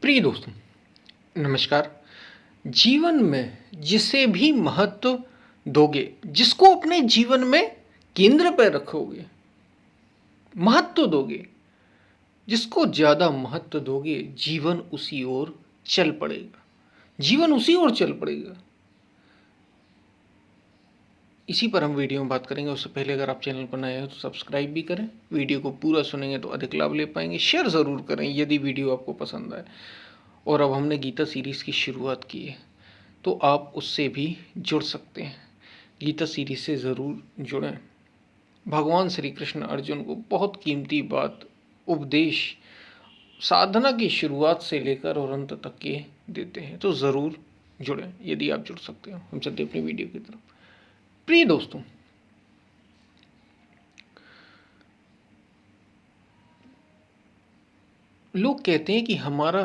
प्रिय दोस्तों, नमस्कार। जीवन में जिसे भी महत्व दोगे, जिसको अपने जीवन में केंद्र पर रखोगे, महत्व दोगे, जिसको ज़्यादा महत्व दोगे, जीवन उसी ओर चल पड़ेगा। जीवन उसी ओर चल पड़ेगा। इसी पर हम वीडियो में बात करेंगे। उससे पहले अगर आप चैनल पर नए हो तो सब्सक्राइब भी करें। वीडियो को पूरा सुनेंगे तो अधिक लाभ ले पाएंगे। शेयर ज़रूर करें यदि वीडियो आपको पसंद आए। और अब हमने गीता सीरीज़ की शुरुआत की है तो आप उससे भी जुड़ सकते हैं। गीता सीरीज़ से ज़रूर जुड़ें। भगवान श्री कृष्ण अर्जुन को बहुत कीमती बात, उपदेश, साधना की शुरुआत से लेकर और अंत तक के देते हैं, तो ज़रूर जुड़ें यदि आप जुड़ सकते हो। हम चलते अपनी वीडियो की तरफ। प्रिय दोस्तों, लोग कहते हैं कि हमारा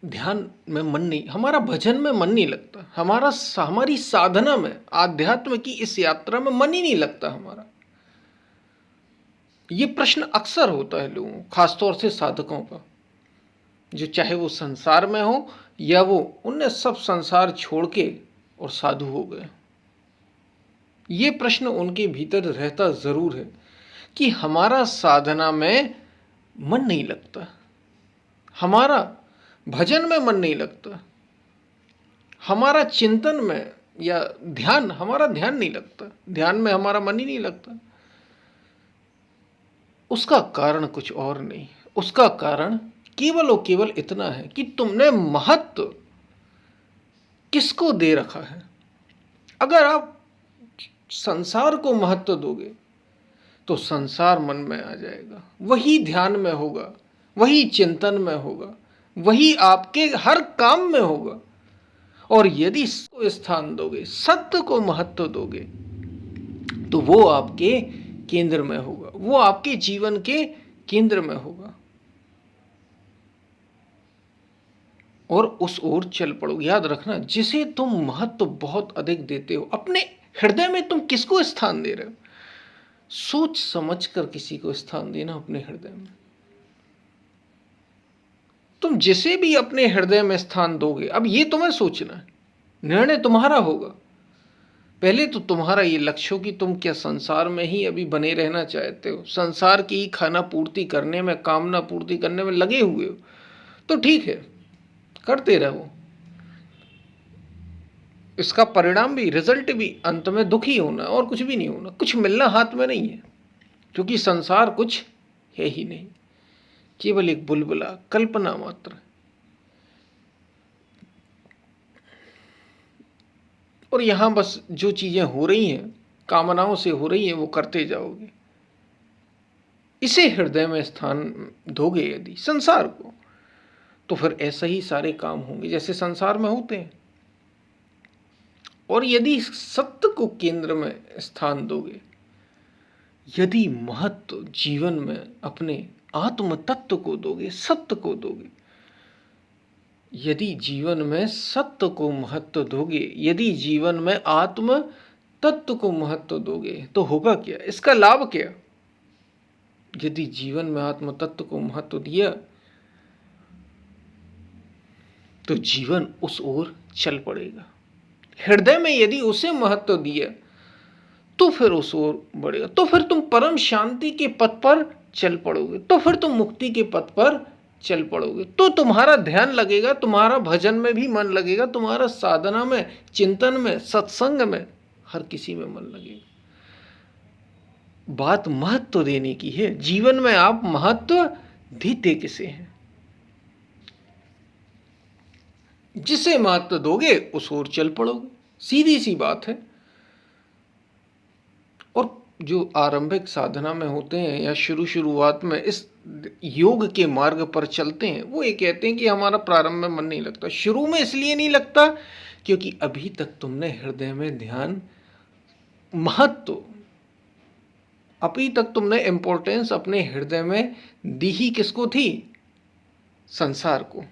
ध्यान में मन नहीं, हमारा भजन में मन नहीं लगता, हमारी साधना में, आध्यात्म की इस यात्रा में मन ही नहीं लगता हमारा। ये प्रश्न अक्सर होता है लोगों, खासतौर से साधकों का, जो चाहे वो संसार में हो या वो उनने सब संसार छोड़ के और साधु हो गए। ये प्रश्न उनके भीतर रहता ज़रूर है कि हमारा साधना में मन नहीं लगता, हमारा भजन में मन नहीं लगता, हमारा चिंतन में या हमारा ध्यान नहीं लगता, ध्यान में हमारा मन ही नहीं लगता। उसका कारण कुछ और नहीं, उसका कारण केवल और केवल इतना है कि तुमने महत्व किसको दे रखा है। अगर आप संसार को महत्व दोगे तो संसार मन में आ जाएगा, वही ध्यान में होगा, वही चिंतन में होगा, वही आपके हर काम में होगा। और यदि इसको स्थान दोगे, सत्य को महत्व दोगे, तो वो आपके केंद्र में होगा, वो आपके जीवन के केंद्र में होगा और उस ओर चल पड़ो। याद रखना, जिसे तुम महत्व बहुत अधिक देते हो, अपने हृदय में तुम किसको स्थान दे रहे हो, सोच समझ कर किसी को स्थान देना अपने हृदय में। तुम जिसे भी अपने हृदय में स्थान दोगे, अब ये तुम्हें सोचना है, निर्णय तुम्हारा होगा। पहले तो तुम्हारा ये लक्ष्य हो कि तुम क्या संसार में ही अभी बने रहना चाहते हो, संसार की खाना पूर्ति करने में, कामना पूर्ति करने में लगे हुए हो, तो ठीक है, करते रहो। इसका परिणाम भी, रिजल्ट भी अंत में दुखी होना और कुछ भी नहीं होना, कुछ मिलना हाथ में नहीं है, क्योंकि संसार कुछ है ही नहीं, केवल एक बुलबुला, कल्पना मात्र। और यहां बस जो चीजें हो रही हैं, कामनाओं से हो रही हैं, वो करते जाओगे। इसे हृदय में स्थान दोगे यदि संसार को, तो फिर ऐसे ही सारे काम होंगे जैसे संसार में होते हैं। और यदि सत्य को केंद्र में स्थान दोगे, यदि महत्व जीवन में अपने आत्म तत्व को दोगे, सत्य को दोगे, यदि जीवन में सत्य को महत्व दोगे, यदि जीवन में आत्म तत्व को महत्व दोगे, तो होगा क्या, इसका लाभ क्या। यदि जीवन में आत्म तत्व को महत्व दिया तो जीवन उस ओर चल पड़ेगा। हृदय में यदि उसे महत्व दिया तो फिर उस ओर बढ़ेगा, तो फिर तुम परम शांति के पथ पर चल पड़ोगे, तो फिर तुम मुक्ति के पथ पर चल पड़ोगे, तो तुम्हारा ध्यान लगेगा, तुम्हारा भजन में भी मन लगेगा, तुम्हारा साधना में, चिंतन में, सत्संग में, हर किसी में मन लगेगा। बात महत्व देने की है। जीवन में आप महत्व देते किसे हैं, जिसे महत्व दोगे उस ओर चल पड़ोगे, सीधी सी बात है। और जो आरंभिक साधना में होते हैं या शुरुआत में इस योग के मार्ग पर चलते हैं, वो ये कहते हैं कि हमारा प्रारंभ में मन नहीं लगता। शुरू में इसलिए नहीं लगता क्योंकि अभी तक तुमने हृदय में ध्यान, महत्व, अभी तक तुमने इंपॉर्टेंस अपने हृदय में दी ही किसको थी, संसार को।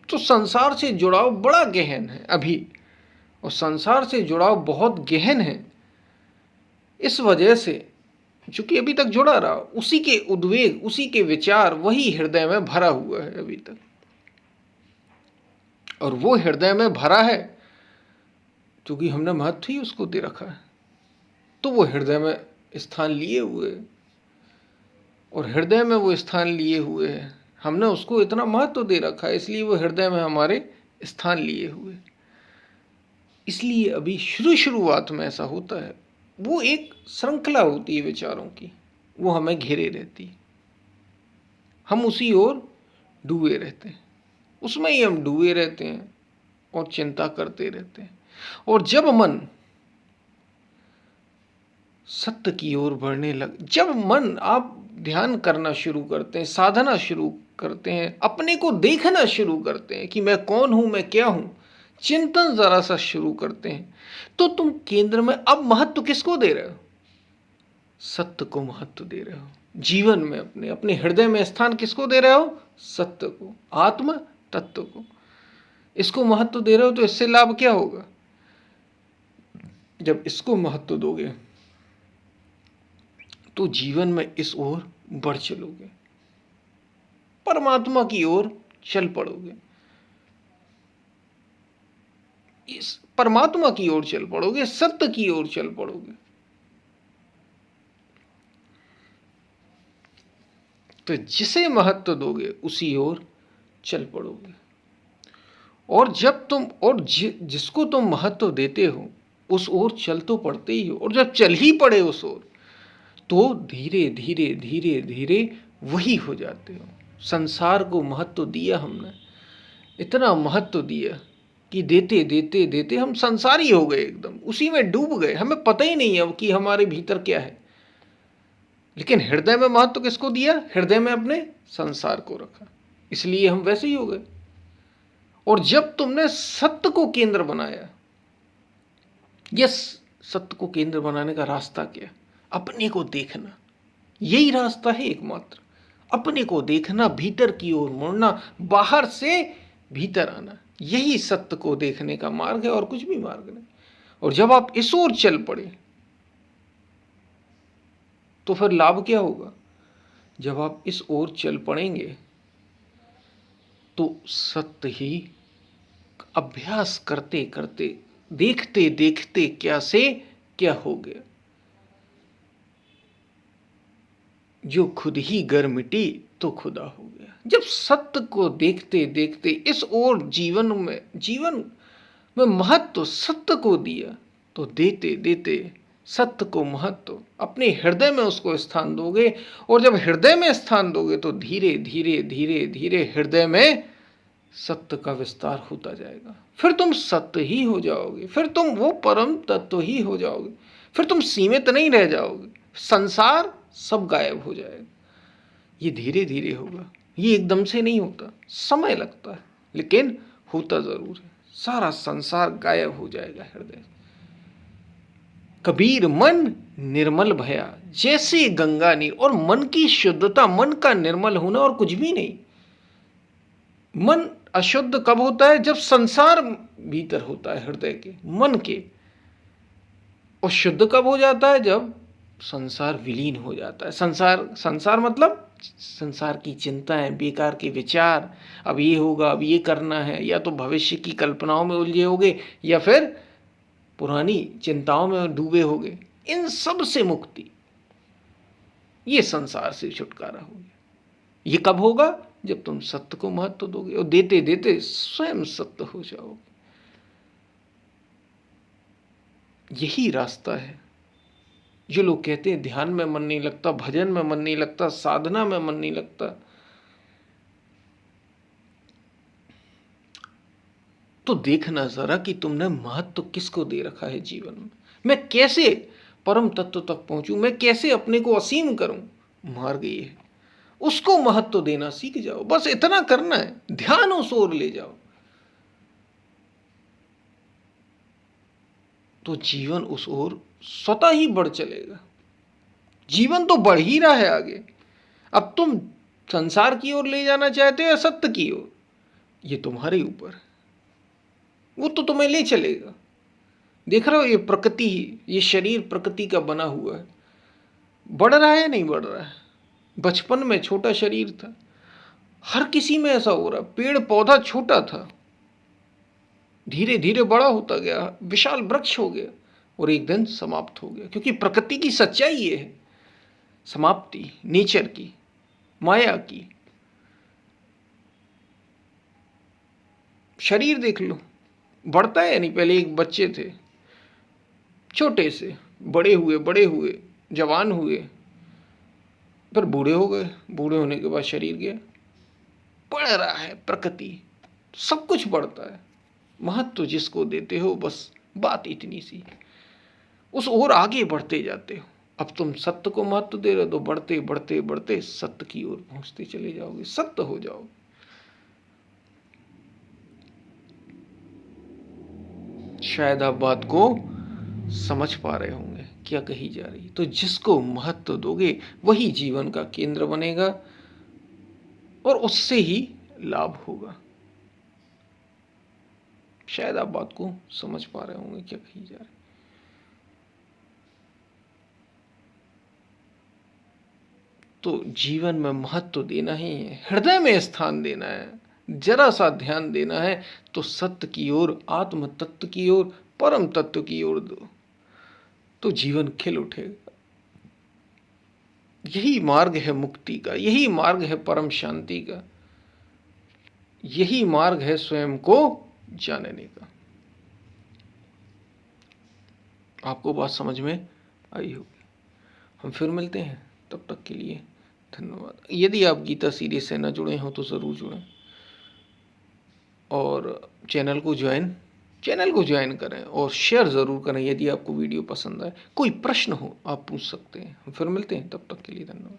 तो संसार से जुड़ाव बड़ा गहन है अभी, और संसार से जुड़ाव बहुत गहन है। इस वजह से जो कि अभी तक जुड़ा रहा, उसी के उद्वेग, उसी के विचार, वही हृदय में भरा हुआ है अभी तक। और वो हृदय में भरा है क्योंकि हमने महत्व ही उसको दे रखा है, तो वो हृदय में स्थान लिए हुए है। और हृदय में वो स्थान लिए हुए है, हमने उसको इतना महत्व दे रखा है, इसलिए वो हृदय में हमारे स्थान लिए हुए। इसलिए अभी शुरुआत में ऐसा होता है, वो एक श्रृंखला होती है विचारों की, वो हमें घेरे रहती है, हम उसी ओर डूबे रहते हैं, उसमें ही हम डूबे रहते हैं और चिंता करते रहते हैं। और जब मन सत्य की ओर बढ़ने जब मन आप ध्यान करना शुरू करते हैं, साधना शुरू करते हैं, अपने को देखना शुरू करते हैं कि मैं कौन हूं, मैं क्या हूं, चिंतन जरा सा शुरू करते हैं, तो तुम केंद्र में अब महत्व किसको दे रहे हो? सत्य को महत्व दे रहे हो। जीवन में अपने अपने हृदय में स्थान किसको दे रहे हो? सत्य को, आत्म तत्व को। इसको महत्व दे रहे हो तो इससे लाभ क्या होगा? जब इसको महत्व दोगे तो जीवन में इस ओर बढ़ चलोगे, परमात्मा की ओर चल पड़ोगे, इस परमात्मा की ओर चल पड़ोगे, सत्य की ओर चल पड़ोगे। तो जिसे महत्व दोगे उसी ओर चल पड़ोगे। और जब तुम जिसको तुम महत्व देते हो उस ओर चल तो पड़ते ही हो, और जब चल ही पड़े उस ओर तो धीरे धीरे धीरे धीरे वही हो जाते हो। संसार को महत्व दिया हमने, इतना महत्व दिया कि देते देते देते हम संसारी हो गए, एकदम उसी में डूब गए, हमें पता ही नहीं अब कि हमारे भीतर क्या है। लेकिन हृदय में महत्व किसको दिया? हृदय में अपने संसार को रखा, इसलिए हम वैसे ही हो गए। और जब तुमने सत्य को केंद्र बनाया, यस, सत्य को केंद्र बनाने का रास्ता क्या? अपने को देखना, यही रास्ता है एकमात्र। अपने को देखना, भीतर की ओर मुड़ना, बाहर से भीतर आना, यही सत्य को देखने का मार्ग है और कुछ भी मार्ग नहीं। और जब आप इस ओर चल पड़े तो फिर लाभ क्या होगा? जब आप इस ओर चल पड़ेंगे तो सत्य ही अभ्यास करते करते, देखते देखते क्या से क्या हो गया, जो खुद ही गर मिटी तो खुदा हो गया। जब सत्य को देखते देखते इस ओर जीवन में महत्व सत्य को दिया, तो देते देते सत्य को महत्व अपने हृदय में उसको स्थान दोगे। और जब हृदय में स्थान दोगे तो धीरे धीरे धीरे धीरे हृदय में सत्य का विस्तार होता जाएगा। फिर तुम सत्य ही हो जाओगे, फिर तुम वो परम तत्व ही हो जाओगे, फिर तुम सीमित नहीं रह जाओगे, संसार सब गायब हो जाएगा। ये धीरे धीरे होगा, ये एकदम से नहीं होता, समय लगता है, लेकिन होता जरूर है। सारा संसार गायब हो जाएगा हृदय। कबीर मन निर्मल भया जैसे गंगा नीर। और मन की शुद्धता, मन का निर्मल होना और कुछ भी नहीं। मन अशुद्ध कब होता है? जब संसार भीतर होता है हृदय के, मन के। और शुद्ध कब हो जाता है? जब संसार विलीन हो जाता है। संसार मतलब संसार की चिंताएं, बेकार के विचार, अब ये होगा, अब ये करना है, या तो भविष्य की कल्पनाओं में उलझे होगे या फिर पुरानी चिंताओं में डूबे होगे। इन सब से मुक्ति, ये संसार से छुटकारा हो गया। ये कब होगा? जब तुम सत्य को महत्व दोगे और देते देते स्वयं सत्य हो जाओगे। यही रास्ता है। जो लोग कहते हैं ध्यान में मन नहीं लगता, भजन में मन नहीं लगता, साधना में मन नहीं लगता, तो देखना जरा कि तुमने महत्व किसको दे रखा है जीवन में। मैं कैसे परम तत्व तक पहुंचूं, मैं कैसे अपने को असीम करूं, मार्ग ये है। उसको महत्व देना सीख जाओ, बस इतना करना है। ध्यान उस ओर ले जाओ तो जीवन उस ओर स्वतः ही बढ़ चलेगा। जीवन तो बढ़ ही रहा है आगे। अब तुम संसार की ओर ले जाना चाहते हो या सत्य की ओर, ये तुम्हारे ऊपर है। वो तो तुम्हें ले चलेगा। देख रहे हो, ये प्रकृति ही, ये शरीर प्रकृति का बना हुआ है। बढ़ रहा है या नहीं बढ़ रहा है? बचपन में छोटा शरीर था, हर किसी में ऐसा हो रहा। पेड़ पौधा छोटा था, धीरे धीरे बड़ा होता गया, विशाल वृक्ष हो गया और एक दिन समाप्त हो गया। क्योंकि प्रकृति की सच्चाई ये है, समाप्ति, नेचर की, माया की। शरीर देख लो, बढ़ता है या नहीं? पहले एक बच्चे थे, छोटे से बड़े हुए, बड़े हुए, जवान हुए, फिर बूढ़े हो गए। बूढ़े होने के बाद शरीर गया। बढ़ रहा है प्रकृति, सब कुछ बढ़ता है। महत्व जिसको देते हो, बस बात इतनी सी, उस और आगे बढ़ते जाते हो। अब तुम सत्य को महत्व दे रहे हो तो बढ़ते बढ़ते बढ़ते सत्य की ओर पहुंचते चले जाओगे, सत्य हो जाओगे। शायद आप बात को समझ पा रहे होंगे क्या कही जा रही। तो जिसको महत्व दोगे वही जीवन का केंद्र बनेगा और उससे ही लाभ होगा। शायद आप बात को समझ पा रहे होंगे क्या कही जा रही। तो जीवन में महत्व देना ही है, हृदय में स्थान देना है, जरा सा ध्यान देना है तो सत्य की ओर, आत्म तत्व की ओर, परम तत्व की ओर दो, तो जीवन खिल उठेगा। यही मार्ग है मुक्ति का, यही मार्ग है परम शांति का, यही मार्ग है स्वयं को जानने का। आपको बात समझ में आई होगी। हम फिर मिलते हैं, तब तक के लिए धन्यवाद। यदि आप गीता सीरीज से न जुड़े हो तो ज़रूर जुड़ें और चैनल को ज्वाइन करें और शेयर ज़रूर करें। यदि आपको वीडियो पसंद आए, कोई प्रश्न हो आप पूछ सकते हैं। हम फिर मिलते हैं, तब तक के लिए धन्यवाद।